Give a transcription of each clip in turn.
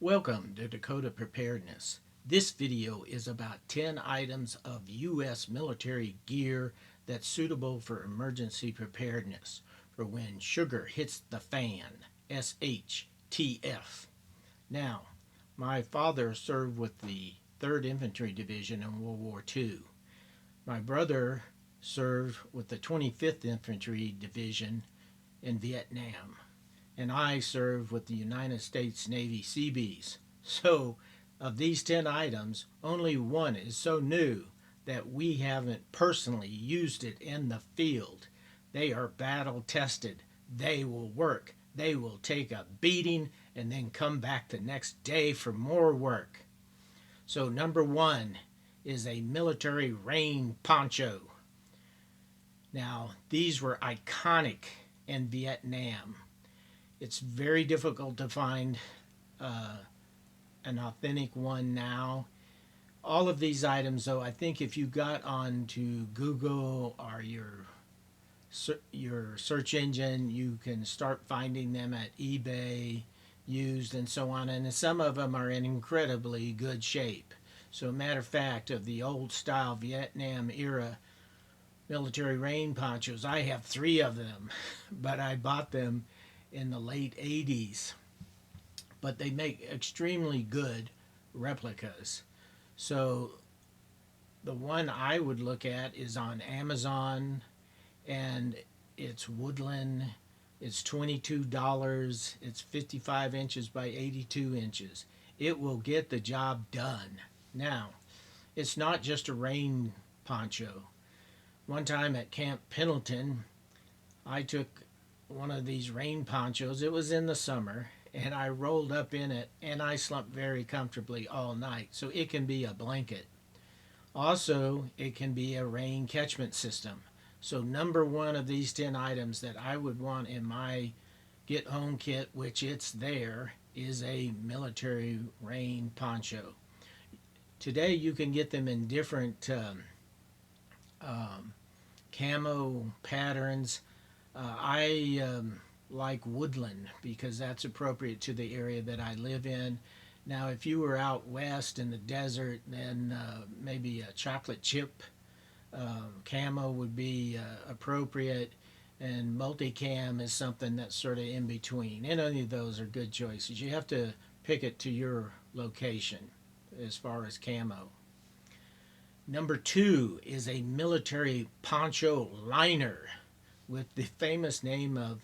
Welcome to Dakota Preparedness. This video is about 10 items of U.S. military gear that's suitable for emergency preparedness for when sugar hits the fan. SHTF. Now, my father served with the 3rd Infantry Division in World War II. My brother served with the 25th Infantry Division in Vietnam, and I served with the United States Navy Seabees. So, of these 10 items, only one is so new that we haven't personally used it in the field. They are battle tested. They will work. They will take a beating and then come back the next day for more work. So, number one is a military rain poncho. Now, these were iconic in Vietnam. It's very difficult to find an authentic one now. All of these items, though, I think if you got onto Google or your search engine, you can start finding them at eBay, used, and so on. And some of them are in incredibly good shape. So, matter of fact, of the old style Vietnam era military rain ponchos, I have 3 of them, but I bought them in the late 80s. But they make extremely good replicas. So the one I would look at is on Amazon, and it's woodland. It's $22. It's 55 inches by 82 inches. It will get the job done. Now, it's not just a rain poncho. One time at Camp Pendleton, I took one of these rain ponchos. It was in the summer, and I rolled up in it, and I slept very comfortably all night. So it can be a blanket. Also, it can be a rain catchment system. So number one of these 10 items that I would want in my get home kit, which it's there, is a military rain poncho. Today you can get them in different camo patterns. I like woodland because that's appropriate to the area that I live in. Now, if you were out west in the desert, then maybe a chocolate chip camo would be appropriate, and multicam is something that's sort of in between. And any of those are good choices. You have to pick it to your location as far as camo. Number 2 is a military poncho liner with the famous name of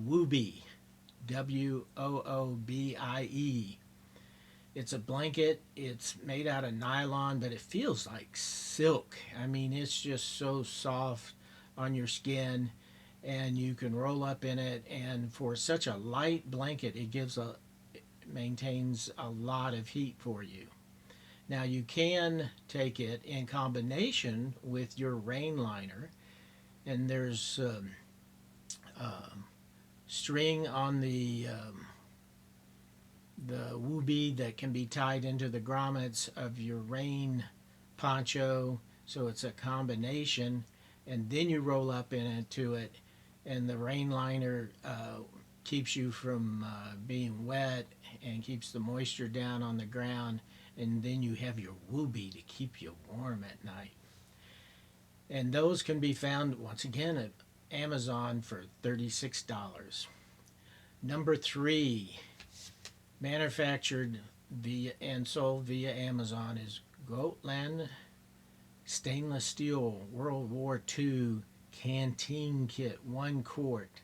Wooby, Woobie. It's a blanket. It's made out of nylon, but it feels like silk. I mean, it's just so soft on your skin, and you can roll up in it. And for such a light blanket, it maintains a lot of heat for you. Now, you can take it in combination with your rain liner, and there's string on the Wooby that can be tied into the grommets of your rain poncho, so it's a combination, and then you roll up into it, and the rain liner keeps you from being wet and keeps the moisture down on the ground, and then you have your Wooby to keep you warm at night. And those can be found once again at Amazon for $36. Number 3, manufactured via and sold via Amazon, is Gotland stainless steel World War II Canteen Kit, 1 quart.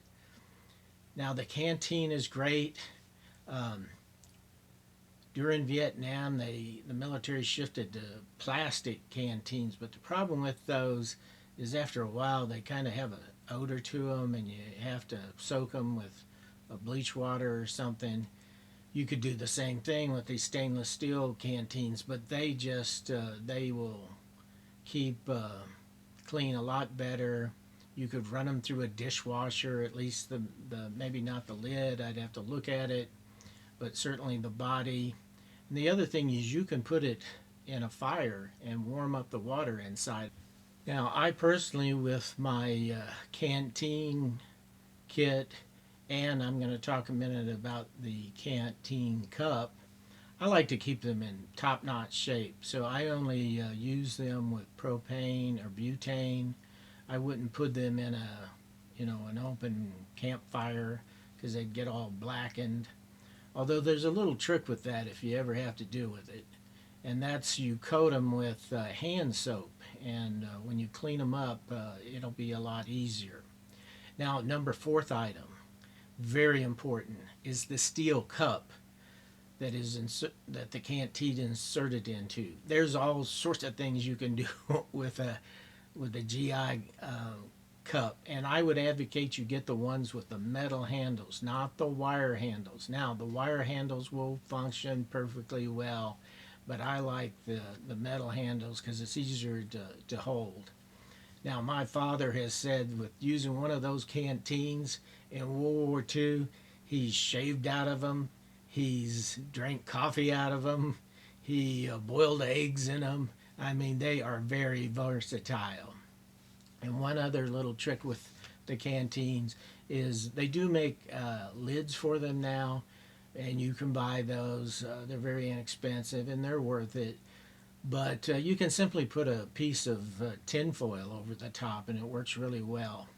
Now, the canteen is great. During Vietnam, the military shifted to plastic canteens, but the problem with those is after a while they kind of have an odor to them, and you have to soak them with bleach water or something. You could do the same thing with these stainless steel canteens, but they just they will keep clean a lot better. You could run them through a dishwasher, at least the maybe not the lid. I'd have to look at it, but certainly the body. And the other thing is you can put it in a fire and warm up the water inside. Now, I personally, with my Canteen Kit, and I'm going to talk a minute about the Canteen Cup, I like to keep them in top-notch shape, so I only use them with propane or butane. I wouldn't put them in an open campfire because they'd get all blackened. Although there's a little trick with that if you ever have to deal with it, and that's you coat them with hand soap, and when you clean them up, it'll be a lot easier. Now, fourth item, very important, is the steel cup that the canteen inserted into. There's all sorts of things you can do with a GI cup, and I would advocate you get the ones with the metal handles, not the wire handles. Now, the wire handles will function perfectly well, but I like the metal handles because it's easier to hold. Now, my father has said with using one of those canteens in World War II, he's shaved out of them, he's drank coffee out of them, he boiled eggs in them. I mean, they are very versatile. And one other little trick with the canteens is they do make lids for them now, and you can buy those. They're very inexpensive and they're worth it. But you can simply put a piece of tinfoil over the top and it works really well.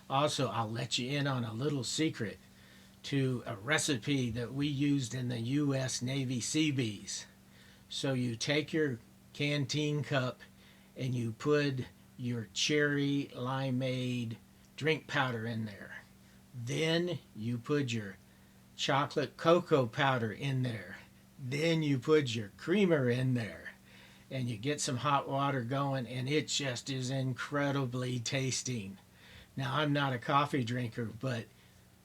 Also, I'll let you in on a little secret to a recipe that we used in the U.S. Navy Seabees. So you take your canteen cup and you put your cherry limeade drink powder in there. Then you put your chocolate cocoa powder in there. Then you put your creamer in there. And you get some hot water going, and it just is incredibly tasting. Now, I'm not a coffee drinker, but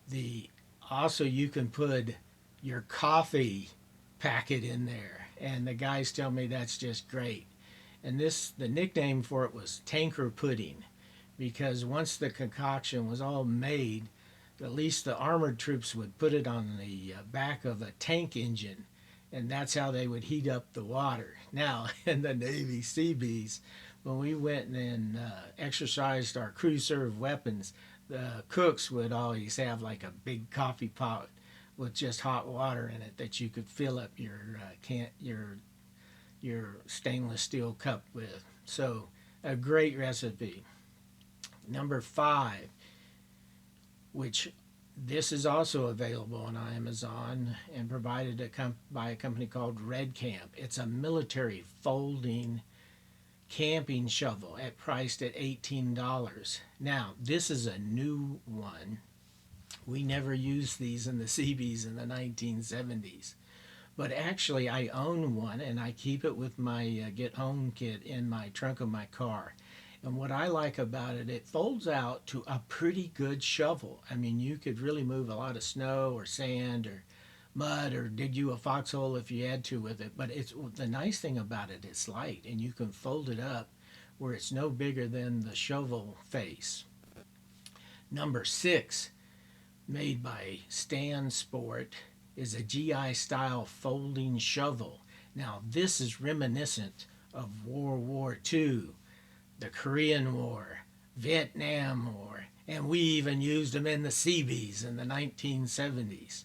the also you can put your coffee packet in there, and the guys tell me that's just great. And the nickname for it was tanker pudding, because once the concoction was all made, at least the armored troops would put it on the back of a tank engine, and that's how they would heat up the water. Now, in the Navy Seabees, when we went and exercised our crew served weapons, the cooks would always have like a big coffee pot with just hot water in it that you could fill up your stainless steel cup with. So, a great recipe. Number 5, which this is also available on Amazon and provided by a company called Red Camp. It's a military folding camping shovel priced at $18. Now, this is a new one. We never used these in the Seabees in the 1970s. But actually, I own one and I keep it with my Get Home kit in my trunk of my car. And what I like about it, it folds out to a pretty good shovel. I mean, you could really move a lot of snow or sand or mud or dig you a foxhole if you had to with it. But it's the nice thing about it, it's light and you can fold it up where it's no bigger than the shovel face. Number 6, made by Stan Sport, is a GI style folding shovel. Now, this is reminiscent of World War II, the Korean War, Vietnam War, and we even used them in the Seabees in the 1970s.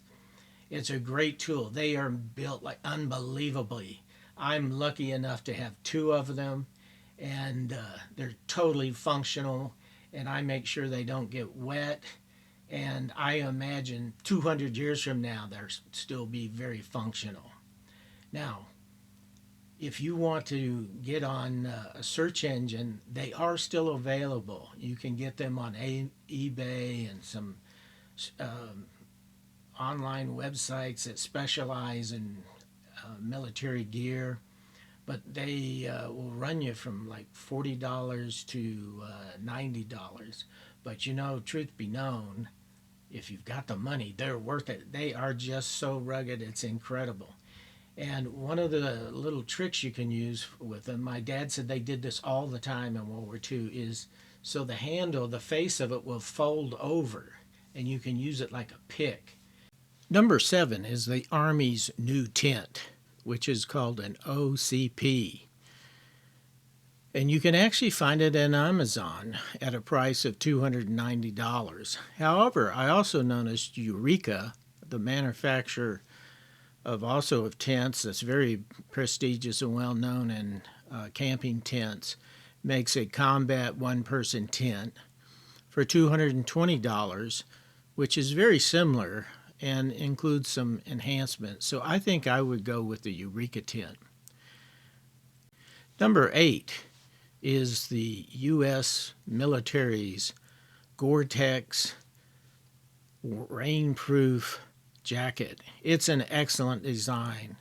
It's a great tool. They are built like unbelievably. I'm lucky enough to have 2 of them, and they're totally functional, and I make sure they don't get wet. And I imagine 200 years from now, they'll still be very functional. Now, if you want to get on a search engine, they are still available. You can get them on eBay and some online websites that specialize in military gear. But they will run you from like $40 to $90. But truth be known, if you've got the money, they're worth it. They are just so rugged, it's incredible. And one of the little tricks you can use with them, my dad said they did this all the time in World War II, is so the handle, the face of it will fold over and you can use it like a pick. Number 7 is the Army's new tent, which is called an OCP. And you can actually find it on Amazon at a price of $290. However, I also noticed Eureka, the manufacturer of tents that's very prestigious and well known in camping tents, makes a combat one-person tent for $220, which is very similar and includes some enhancements. So I think I would go with the Eureka tent. Number 8 is the U.S. military's Gore-Tex rainproof jacket. It's an excellent design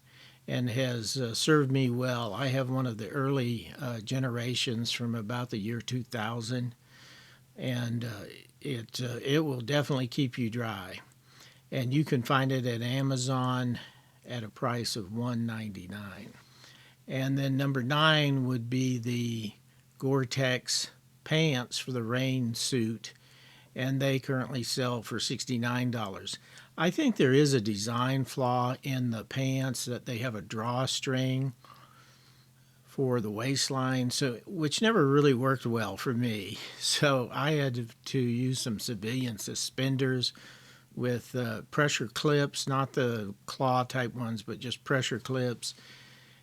and has served me well. I have one of the early generations from about the year 2000, and it will definitely keep you dry. And you can find it at Amazon at a price of $1.99. And then number 9 would be the Gore-Tex pants for the rain suit, and they currently sell for $69. I think there is a design flaw in the pants, that they have a drawstring for the waistline, which never really worked well for me. So I had to use some civilian suspenders with pressure clips, not the claw type ones, but just pressure clips,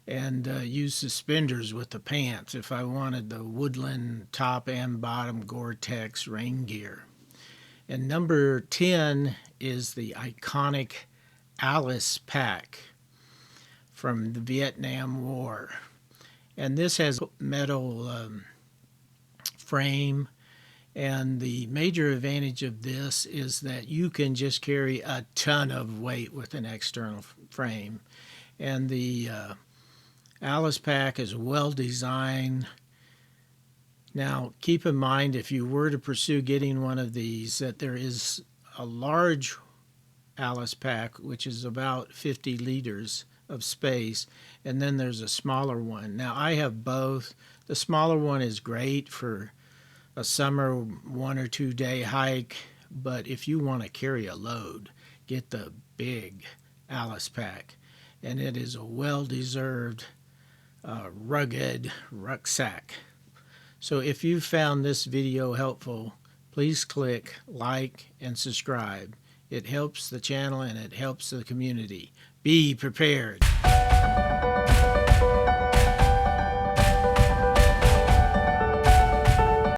and use suspenders with the pants if I wanted the woodland top and bottom Gore-Tex rain gear. And number 10 is the iconic Alice pack from the Vietnam War. And this has metal frame, and the major advantage of this is that you can just carry a ton of weight with an external frame. And the Alice pack is well designed. Now, keep in mind, if you were to pursue getting one of these, that there is a large Alice pack, which is about 50 liters of space, and then there's a smaller one. Now, I have both. The smaller one is great for a summer 1 or 2 day hike, but if you want to carry a load, get the big Alice pack, and it is a well-deserved rugged rucksack. So if you found this video helpful, please click like and subscribe. It helps the channel and it helps the community. Be prepared.